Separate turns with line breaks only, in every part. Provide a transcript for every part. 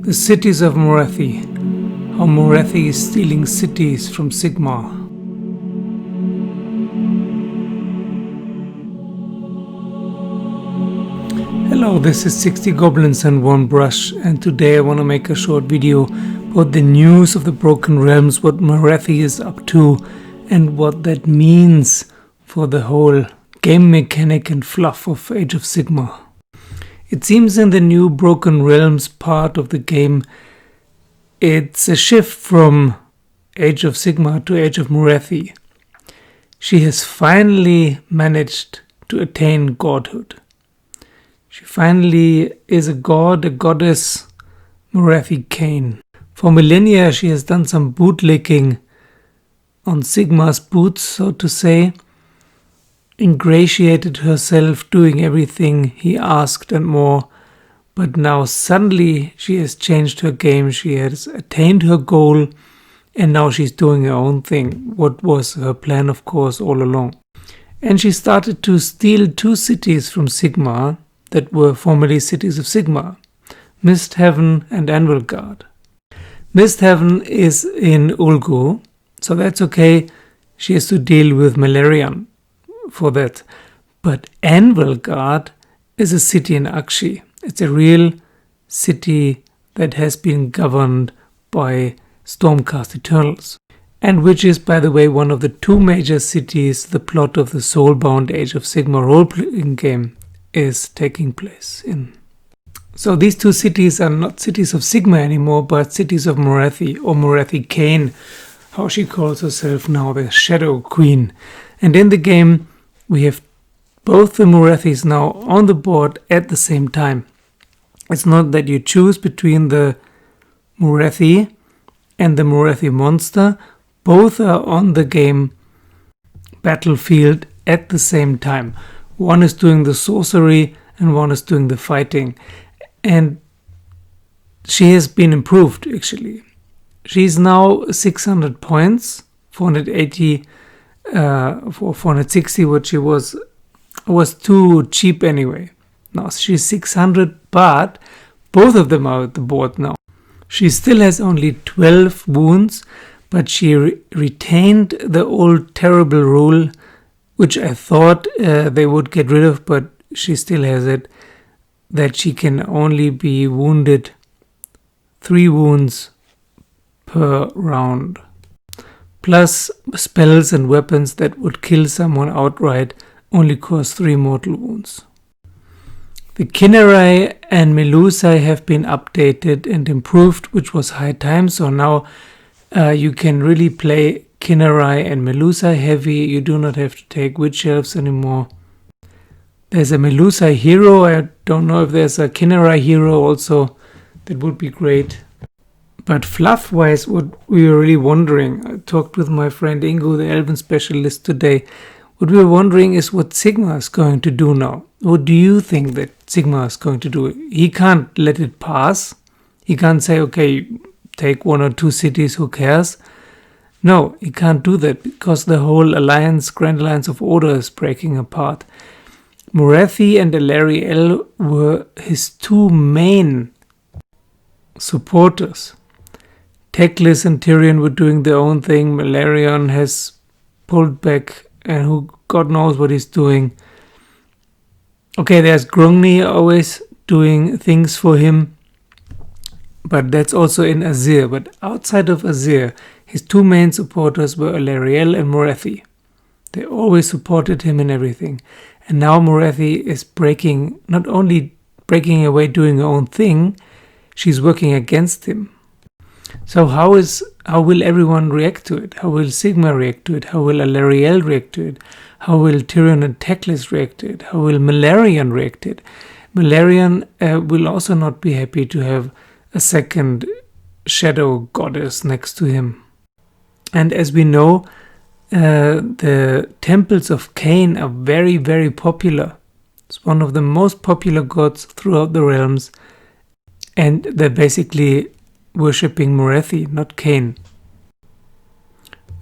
The cities of Morathi. How Morathi is stealing cities from Sigmar. Hello, this is 60 Goblins and one brush, and today I want to make a short video about the news of the Broken Realms, what Morathi is up to, and what that means for the whole game mechanic and fluff of Age of Sigmar. It seems in the new Broken Realms part of the game, it's a shift from Age of Sigmar to Age of Morathi. She has finally managed to attain godhood. She finally is a god, a goddess, morathi-khaine. For millennia she has done some bootlicking on Sigmar's boots, so to say, ingratiated herself, doing everything he asked and more, but now suddenly she has changed her game, she has attained her goal, and now she's doing her own thing, what was her plan of course all along. And she started to steal two cities from Sigmar that were formerly cities of Sigmar, Misthaven and Anvilgard. Misthaven is in Ulgu, so that's okay, she has to deal with Malerion for that. But Anvilgard is a city in Akshi. It's a real city that has been governed by Stormcast Eternals, and which is, by the way, one of the two major cities the plot of the Soulbound Age of Sigmar role-playing game is taking place in. So these two cities are not cities of Sigmar anymore, but cities of Morathi, or morathi-khaine, how she calls herself now, the Shadow Queen. And in the game we have both the Morathis now on the board at the same time. It's not that you choose between the Morathi and the Morathi monster. Both are on the game battlefield at the same time. One is doing the sorcery and one is doing the fighting. And she has been improved actually. She's now 600 points, 480 for 460, what she was too cheap anyway. Now she's 600, but both of them are at the board now. She still has only 12 wounds, but she retained the old terrible rule, which I thought they would get rid of, but she still has it, that she can only be wounded 3 wounds per round. Plus spells and weapons that would kill someone outright only cause 3 mortal wounds. The Kinnerai and Melusai have been updated and improved, which was high time, so now you can really play Kinnerai and Melusai heavy. You do not have to take witch elves anymore. There's a Melusai hero, I don't know if there's a Kinnerai hero also, that would be great. But fluff-wise, what we were really wondering, I talked with my friend Ingo, the Elven specialist today, what we were wondering is what Sigmar is going to do now. What do you think that Sigmar is going to do? He can't let it pass. He can't say, okay, take 1 or 2 cities, who cares? No, he can't do that because the whole alliance, Grand Alliance of Order is breaking apart. Morathi and Alarielle were his 2 main supporters. Teclis and Tyrion were doing their own thing. Malerion has pulled back, and who God knows what he's doing. Okay, there's Grungni always doing things for him, but that's also in Azir. But outside of Azir, his 2 main supporters were Alarielle and Morathi. They always supported him in everything. And now Morathi is not only breaking away, doing her own thing, she's working against him. So how will everyone react to it? How will Sigmar react to it? How will Alarielle react to it? How will Tyrion and Teclis react to it? How will Malerion react to it? Malerion will also not be happy to have a second shadow goddess next to him. And as we know, the temples of Khaine are very, very popular. It's one of the most popular gods throughout the realms, and they're basically worshipping Morathi, not Khaine.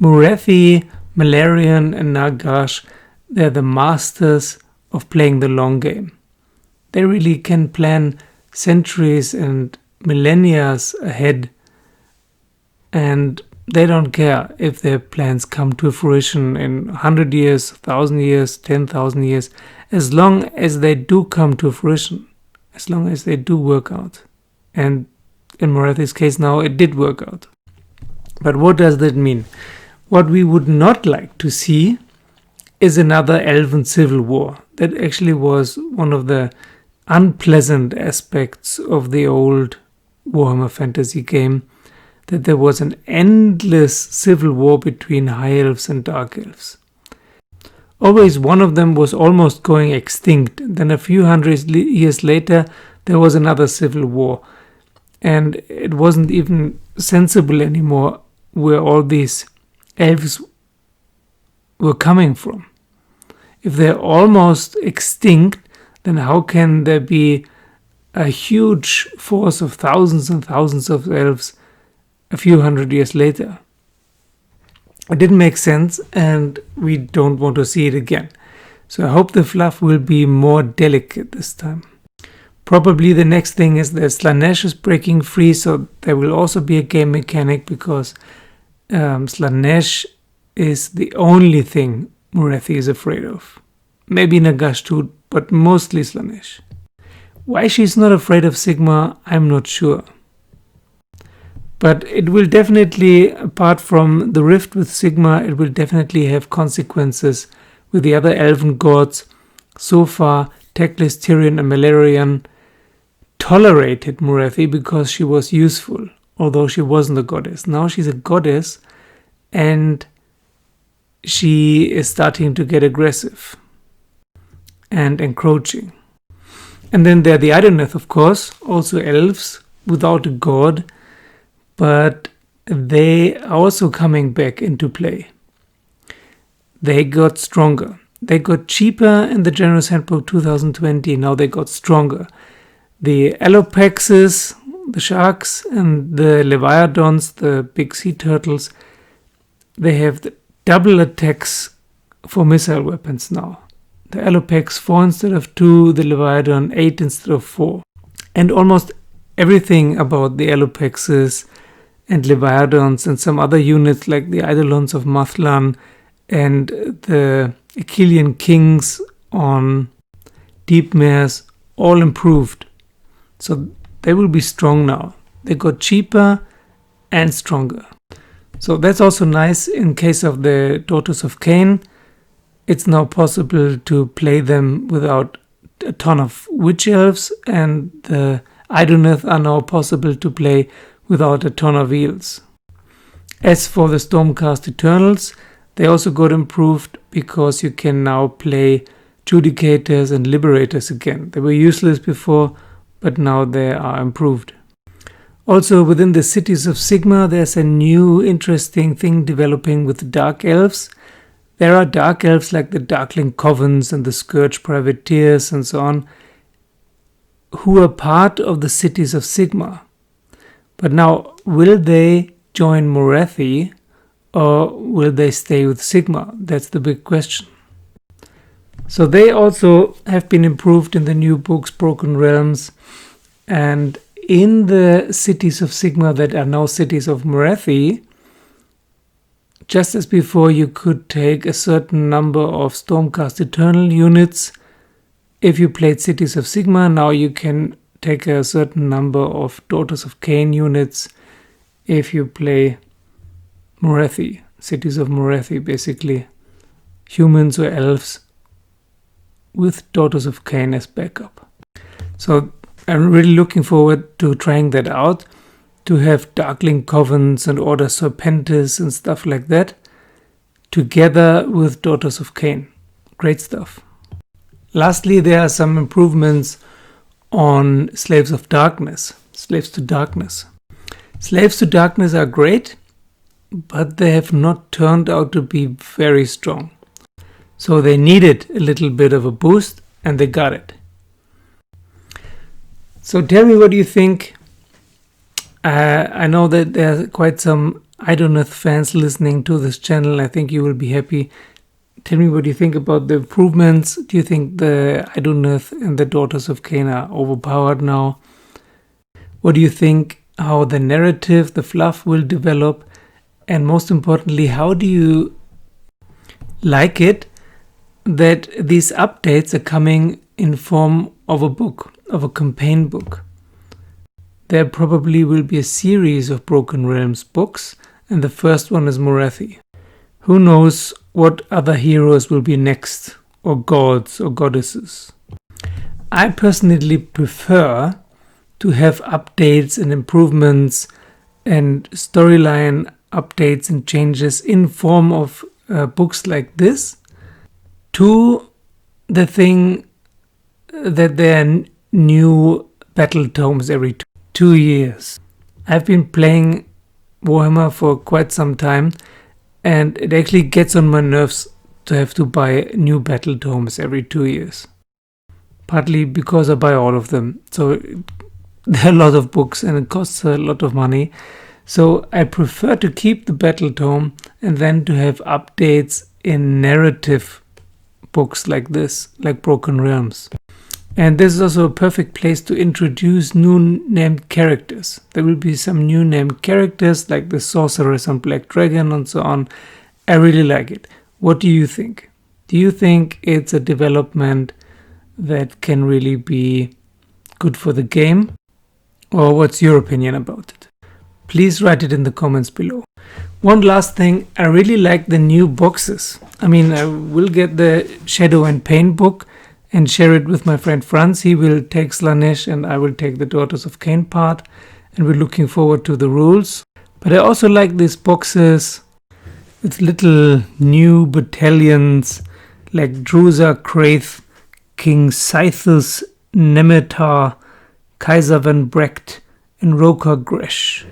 Morathi, Malerion and Nagash, they're the masters of playing the long game. They really can plan centuries and millennia ahead, and they don't care if their plans come to fruition in 100 years, 1,000 years, 10,000 years, as long as they do come to fruition, as long as they do work out. And in Morathi's case now, it did work out. But what does that mean? What we would not like to see is another elven civil war. That actually was one of the unpleasant aspects of the old Warhammer Fantasy game, that there was an endless civil war between high elves and dark elves. Always one of them was almost going extinct. Then a few hundred years later, there was another civil war. And it wasn't even sensible anymore where all these elves were coming from. If they're almost extinct, then how can there be a huge force of thousands and thousands of elves a few hundred years later? It didn't make sense, and we don't want to see it again. So I hope the fluff will be more delicate this time. Probably the next thing is that Slaanesh is breaking free, so there will also be a game mechanic, because Slaanesh is the only thing Morathi is afraid of. Maybe Nagash too, but mostly Slaanesh. Why she's not afraid of Sigmar, I'm not sure. But it will definitely, apart from the rift with Sigmar, it will definitely have consequences with the other elven gods. So far, Teclis, Tyrion and Malerion tolerated Morathi because she was useful, although she wasn't a goddess. Now she's a goddess, and she is starting to get aggressive and encroaching. And then there are the Idoneth, of course, also elves without a god, but they are also coming back into play. They got stronger. They got cheaper in the General's Handbook 2020. Now they got stronger. The Alopexes, the sharks, and the Leviathans, the big sea turtles, they have the double attacks for missile weapons now. The Alopex 4 instead of 2, the Leviathan 8 instead of 4. And almost everything about the Alopexes and Leviathans and some other units like the Eidolons of Mathlan and the Achillean Kings on Deep Mares all improved. So they will be strong now. They got cheaper and stronger. So that's also nice in case of the Daughters of Khaine. It's now possible to play them without a ton of witch elves, and the Idoneth are now possible to play without a ton of eels. As for the Stormcast Eternals, they also got improved because you can now play Judicators and Liberators again. They were useless before, but now they are improved. Also within the cities of Sigmar, there's a new interesting thing developing with the Dark Elves. There are Dark Elves like the Darkling Covens and the Scourge Privateers and so on, who are part of the cities of Sigmar. But now, will they join Morathi, or will they stay with Sigmar? That's the big question. So they also have been improved in the new books, Broken Realms, and in the cities of Sigmar that are now cities of Morathi, just as before you could take a certain number of Stormcast Eternal units if you played cities of Sigmar, now you can take a certain number of Daughters of Khaine units if you play Morathi, cities of Morathi, basically humans or elves with Daughters of Khaine as backup. So I'm really looking forward to trying that out, to have Darkling Covens and Order Serpentis and stuff like that, together with Daughters of Khaine. Great stuff. Lastly, there are some improvements on Slaves of Darkness, Slaves to Darkness. Slaves to Darkness are great, but they have not turned out to be very strong. So they needed a little bit of a boost, and they got it. So tell me, what do you think? I know that there are quite some Idoneth fans listening to this channel. I think you will be happy. Tell me what you think about the improvements. Do you think the Idoneth and the Daughters of Khaine are overpowered now? What do you think how the narrative, the fluff will develop? And most importantly, how do you like it that these updates are coming in form of a book, of a campaign book? There probably will be a series of Broken Realms books, and the first one is Morathi. Who knows what other heroes will be next, or gods or goddesses. I personally prefer to have updates and improvements and storyline updates and changes in form of books like this, to the thing that there are new battle tomes every 2 years. I've been playing Warhammer for quite some time, and it actually gets on my nerves to have to buy new battle tomes every 2 years. Partly because I buy all of them, so there are a lot of books and it costs a lot of money. So I prefer to keep the battle tome and then to have updates in narrative books like this, like Broken Realms. And this is also a perfect place to introduce new named characters. There will be some new named characters like the Sorceress and Black Dragon and so on. I really like it. What do you think? Do you think it's a development that can really be good for the game? Or what's your opinion about it? Please write it in the comments below. One last thing, I really like the new boxes. I mean, I will get the Shadow and Pain book and share it with my friend Franz. He will take Slanesh and I will take the Daughters of Cain part, and we're looking forward to the rules. But I also like these boxes with little new battalions like Druza, Kraith, King Scythus, Nemetar, Kaiser Van Brecht, and Roker Gresh.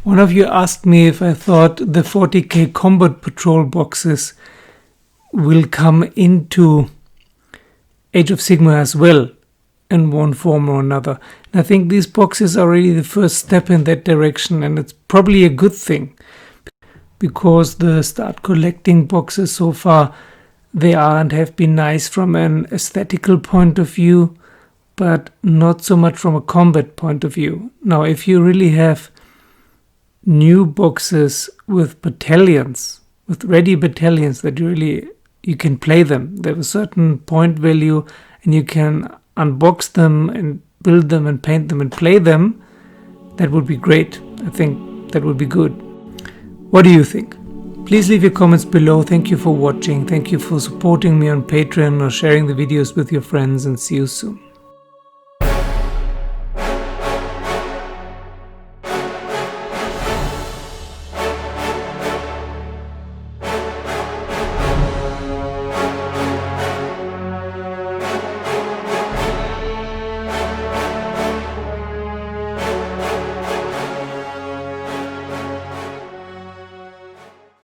One of you asked me if I thought the 40k combat patrol boxes will come into Age of Sigmar as well in one form or another. And I think these boxes are really the first step in that direction, and it's probably a good thing, because the start collecting boxes so far, they are and have been nice from an aesthetical point of view, but not so much from a combat point of view. Now, if you really have new boxes with battalions, with ready battalions that you can play them, they have a certain point value and you can unbox them and build them and paint them and play them, that would be great. I think that would be good. What do you think? Please leave your comments below. Thank you for watching. Thank you for supporting me on Patreon or sharing the videos with your friends, and see you soon.